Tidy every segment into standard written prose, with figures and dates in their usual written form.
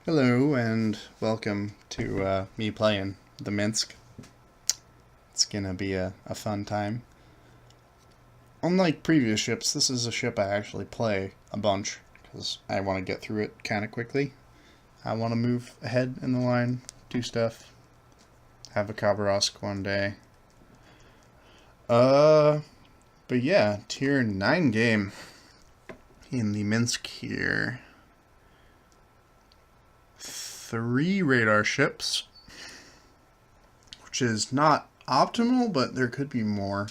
Hello and welcome to me playing the Minsk. It's gonna be a fun time. Unlike previous ships, this is a ship I actually play a bunch because I want to get through it kind of quickly. I want to move ahead in the line, do stuff, have a Khabarovsk one day. But yeah, tier 9 game in the Minsk here. 3 radar ships, which is not optimal, but there could be more.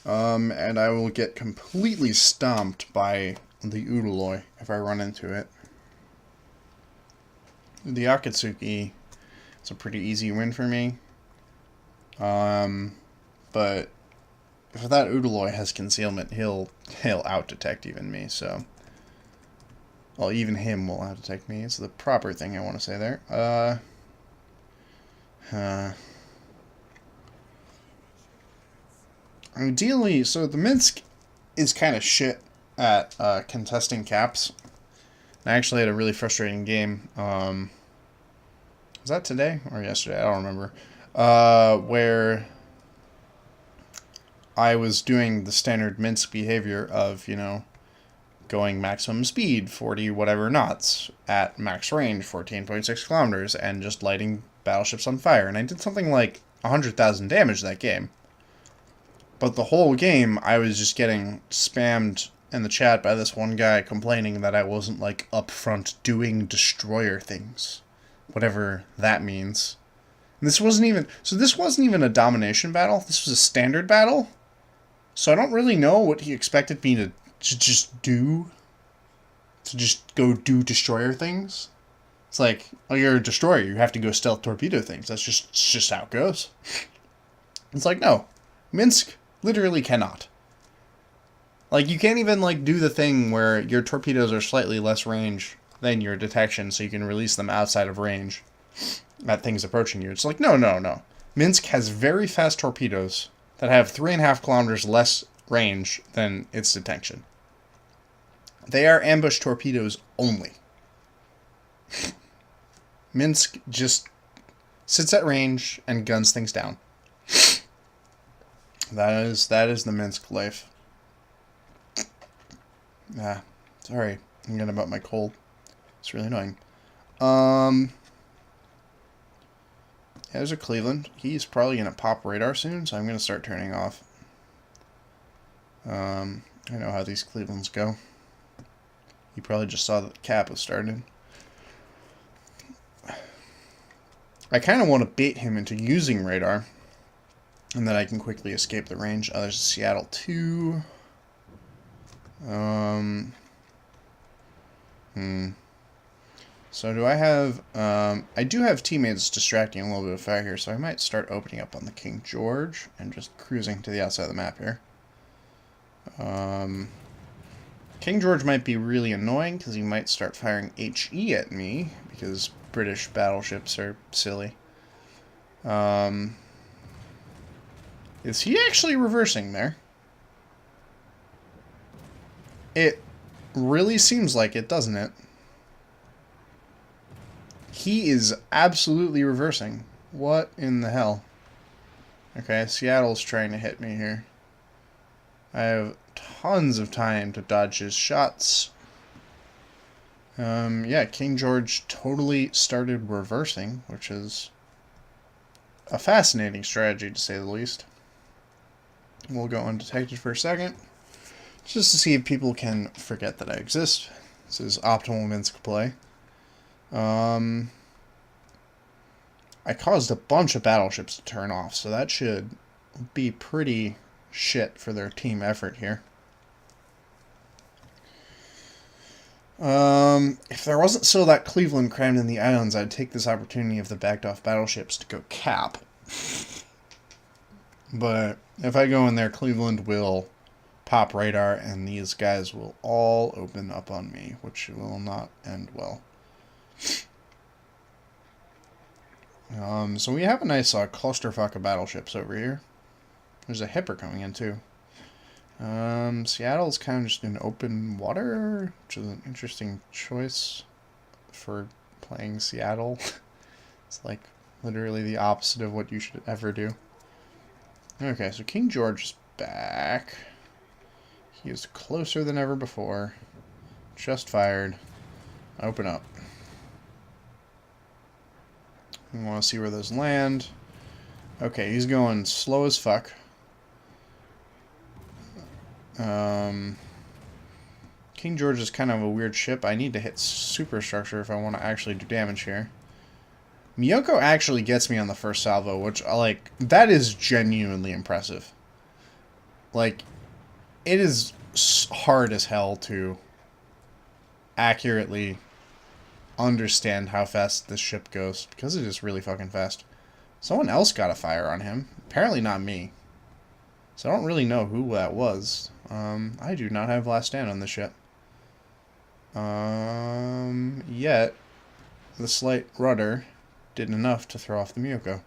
And I will get completely stomped by the Udaloy if I run into it. The Akatsuki is a pretty easy win for me. But if that Udaloy has concealment, he'll out-detect even me, so... Well, even him will out-detect me. It's the proper thing I want to say there. Ideally, so the Minsk is kind of shit at contesting caps. I actually had a really frustrating game. Was that today or yesterday? I don't remember. Where I was doing the standard Minsk behavior of, going maximum speed, 40 whatever knots, at max range, 14.6 kilometers, and just lighting battleships on fire. And I did something like 100,000 damage that game. But the whole game, I was just getting spammed in the chat by this one guy complaining that I wasn't, like, up front doing destroyer things. Whatever that means. And this wasn't even a domination battle. This was a standard battle. So I don't really know what he expected me to just do. To just go do destroyer things. It's like, oh, you're a destroyer. You have to go stealth torpedo things. It's just how it goes. It's like, no. Minsk literally cannot. Like, you can't even, like, do the thing where your torpedoes are slightly less range than your detection, so you can release them outside of range at things approaching you. It's like, no. Minsk has very fast torpedoes that have 3.5 kilometers less range than its detection. They are ambush torpedoes only. Minsk just sits at range and guns things down. That is the Minsk life. Sorry. I'm getting about my cold. It's really annoying. There's a Cleveland. He's probably going to pop radar soon, so I'm going to start turning off. I know how these Clevelands go. You probably just saw that the cap was started. I kind of want to bait him into using radar, and then I can quickly escape the range. Oh, there's a Seattle 2. So do I have... I do have teammates distracting a little bit of fire here, so I might start opening up on the King George and just cruising to the outside of the map here. King George might be really annoying because he might start firing HE at me because British battleships are silly. Is he actually reversing there? It really seems like it, doesn't it? He is absolutely reversing. What in the hell? Okay, Seattle's trying to hit me here. I have tons of time to dodge his shots. Yeah, King George totally started reversing, which is a fascinating strategy to say the least. We'll go undetected for a second, just to see if people can forget that I exist. This is optimal Minsk play. I caused a bunch of battleships to turn off, so that should be pretty shit for their team effort here. If there wasn't still that Cleveland crammed in the islands, I'd take this opportunity of the backed off battleships to go cap. But if I go in there, Cleveland will pop radar, and these guys will all open up on me, which will not end well. So we have a nice clusterfuck of battleships over here. There's a Hipper coming in, too. Seattle's kind of just in open water, which is an interesting choice for playing Seattle. It's like literally the opposite of what you should ever do. Okay, so King George is back. He is closer than ever before. Just fired. Open up. We want to see where those land. Okay, he's going slow as fuck. King George is kind of a weird ship. I need to hit superstructure if I want to actually do damage here. Miyoko actually gets me on the first salvo, which, like, that is genuinely impressive. Like, it is hard as hell to accurately understand how fast this ship goes, because it is really fucking fast. Someone else got a fire on him. Apparently not me. So I don't really know who that was. I do not have last stand on this ship. Yet, the slight rudder did enough to throw off the Miyoko.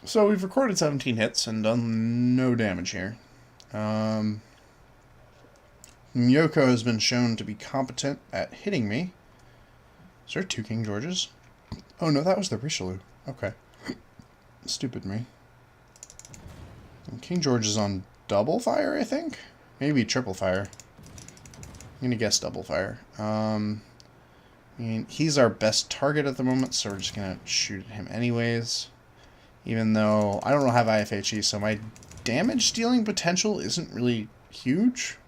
So we've recorded 17 hits and done no damage here. Miyoko has been shown to be competent at hitting me. Is there 2 King Georges? Oh no, that was the Richelieu. Okay. Stupid me. And King George is on double fire, I think? Maybe triple fire. I'm gonna guess double fire. I mean, he's our best target at the moment, so we're just gonna shoot at him anyways. Even though I don't have IFHE, so my damage dealing potential isn't really huge.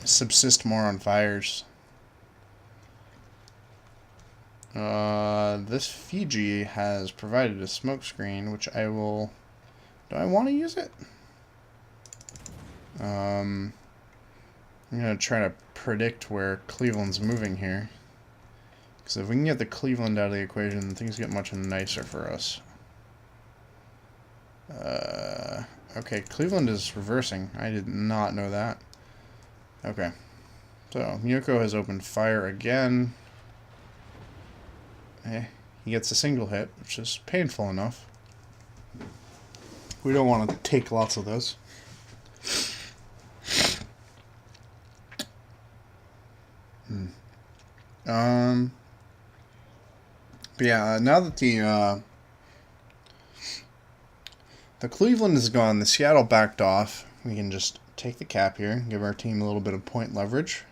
Subsist more on fires. This Fiji has provided a smoke screen, which I will... Do I want to use it? I'm going to try to predict where Cleveland's moving here. Because if we can get the Cleveland out of the equation, things get much nicer for us. Okay, Cleveland is reversing. I did not know that. Okay. So, Miyoko has opened fire again. He gets a single hit, which is painful enough. We don't want to take lots of those. But yeah, now that the Cleveland is gone, the Seattle backed off. We can just take the cap here and give our team a little bit of point leverage.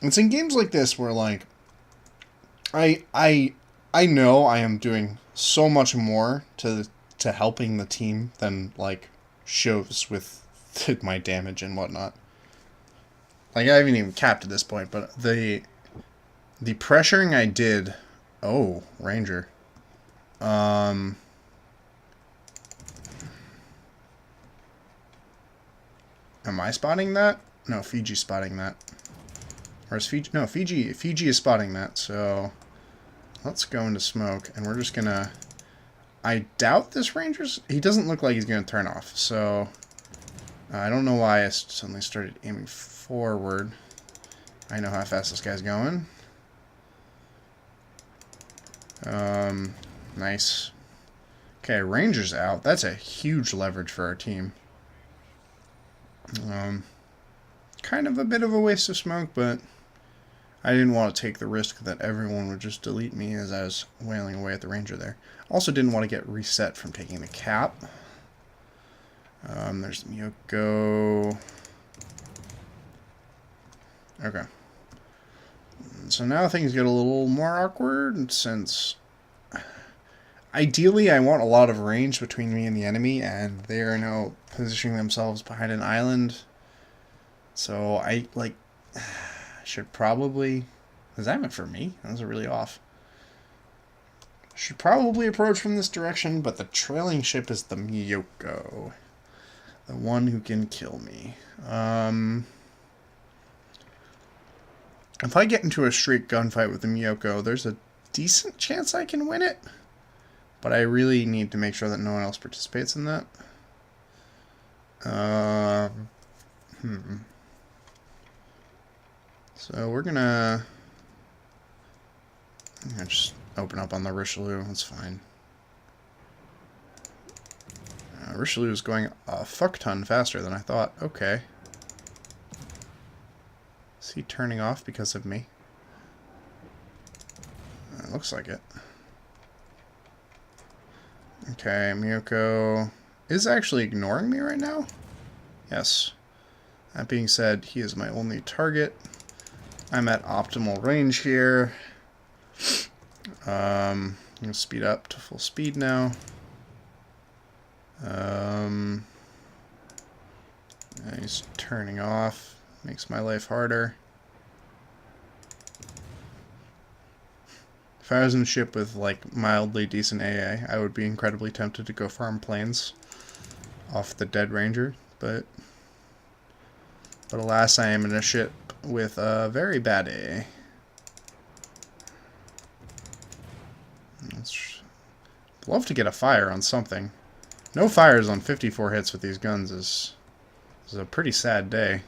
It's in games like this where, like, I know I am doing so much more to helping the team than, like, shows with my damage and whatnot. Like, I haven't even capped at this point, but the pressuring I did... Oh, Ranger. Am I spotting that? No, Fiji's spotting that. Or is Fiji... No, Fiji is spotting that, so... Let's go into smoke, and we're just gonna... I doubt this Ranger's... He doesn't look like he's gonna turn off, so... I don't know why I suddenly started aiming forward. I know how fast this guy's going. Nice. Okay, Ranger's out. That's a huge leverage for our team. Kind of a bit of a waste of smoke, but I didn't want to take the risk that everyone would just delete me as I was wailing away at the Ranger there. Also didn't want to get reset from taking the cap. There's Miyoko. Okay. So now things get a little more awkward, since ideally I want a lot of range between me and the enemy, and they are now positioning themselves behind an island. So I, like, should probably... Is that meant for me? That was really off. Should probably approach from this direction, but the trailing ship is the Miyoko. The one who can kill me. If I get into a straight gunfight with the Miyoko, there's a decent chance I can win it. But I really need to make sure that no one else participates in that. So we're gonna just open up on the Richelieu. That's fine. Richelieu is going a fuck ton faster than I thought. Okay. Is he turning off because of me? It looks like it. Okay, Miyoko is actually ignoring me right now? Yes. That being said, he is my only target. I'm at optimal range here. I'm going to speed up to full speed now. He's turning off. Makes my life harder. If I was in a ship with, like, mildly decent AA, I would be incredibly tempted to go farm planes off the dead ranger, but alas, I am in a ship with a very bad AA. I'd love to get a fire on something. No fires on 54 hits with these guns is a pretty sad day.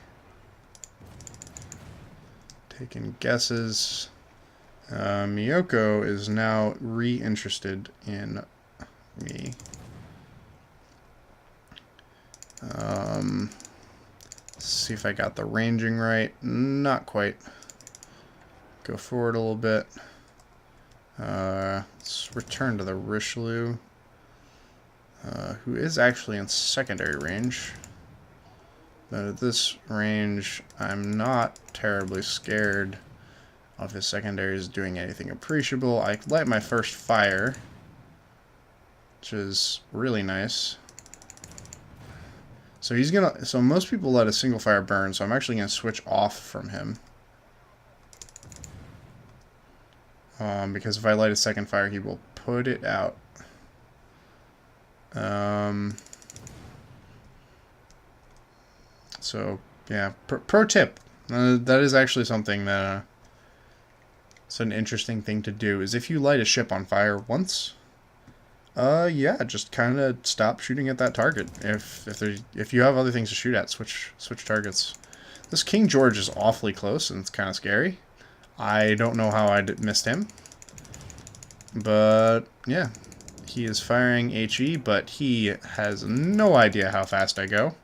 Taking guesses. Miyoko is now re-interested in me. Let's see if I got the ranging right. Not quite. Go forward a little bit. Let's return to the Richelieu, who is actually in secondary range. But at this range, I'm not terribly scared of his secondaries doing anything appreciable. I light my first fire, which is really nice. So he's gonna. So most people let a single fire burn, so I'm actually gonna switch off from him. Because if I light a second fire, he will put it out. So yeah, pro tip. That is actually something that. It's an interesting thing to do, is if you light a ship on fire once, yeah, just kind of stop shooting at that target. If you have other things to shoot at, switch targets. This King George is awfully close, and it's kind of scary. I don't know how I missed him, but yeah, he is firing HE, but he has no idea how fast I go.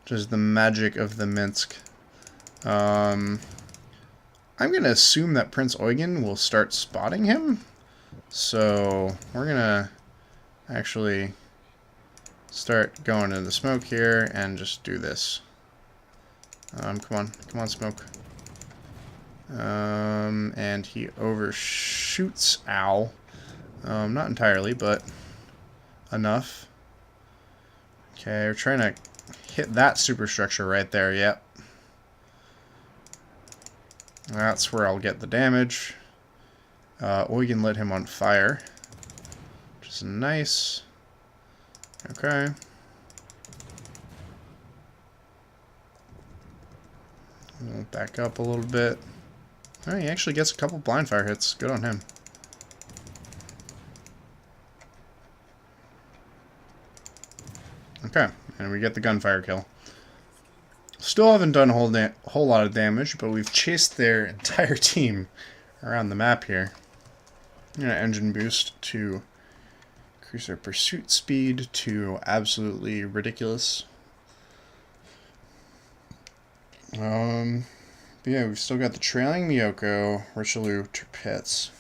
Just the magic of the Minsk. I'm going to assume that Prince Eugen will start spotting him. So we're going to actually start going into the smoke here and just do this. Come on, smoke. And he overshoots Owl. Not entirely, but enough. Okay, we're trying to hit that superstructure right there, yep. That's where I'll get the damage. Eugen lit him on fire, which is nice. Okay. We'll back up a little bit. Oh, he actually gets a couple blind fire hits. Good on him. Okay, and we get the gunfire kill. Still haven't done a whole lot of damage, but we've chased their entire team around the map here. I'm going to engine boost to increase our pursuit speed to absolutely ridiculous. But yeah, we've still got the trailing Miyoko, Richelieu, Tripets.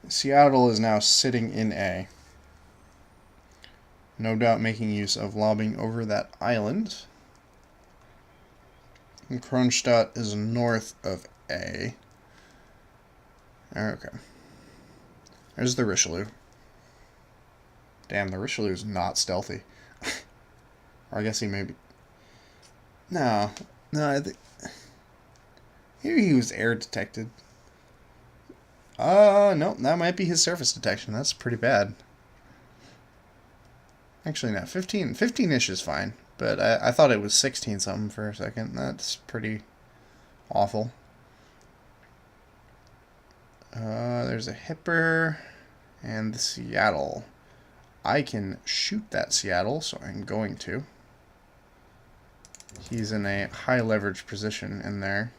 Seattle is now sitting in A. No doubt making use of lobbing over that island. And Kronstadt is north of A. Okay. There's the Richelieu. Damn, the Richelieu is not stealthy. Or I guess he may be. No, I think. Maybe he was air detected. No, that might be his surface detection. That's pretty bad. Actually, no, 15-ish is fine. But I thought it was 16-something for a second. That's pretty awful. There's a Hipper and the Seattle. I can shoot that Seattle, so I'm going to. He's in a high leverage position in there.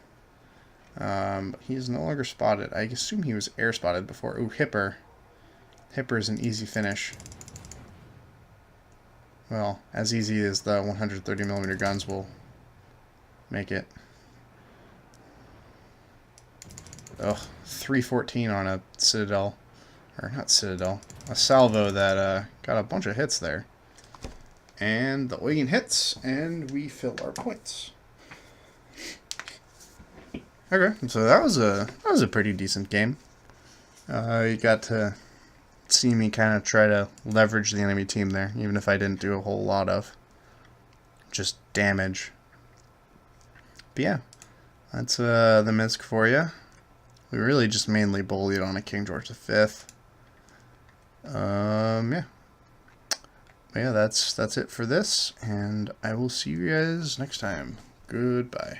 But he's no longer spotted. I assume he was air spotted before. Ooh, Hipper. Hipper's an easy finish. Well, as easy as the 130mm guns will make it. Ugh, 314 on a Citadel. Or not Citadel. A salvo that got a bunch of hits there. And the Eugen hits, and we fill our points. Okay, so that was a pretty decent game. You got to see me kind of try to leverage the enemy team there, even if I didn't do a whole lot of just damage. But yeah, that's the Minsk for you. We really just mainly bullied on a King George V. Yeah. But yeah, that's it for this, and I will see you guys next time. Goodbye.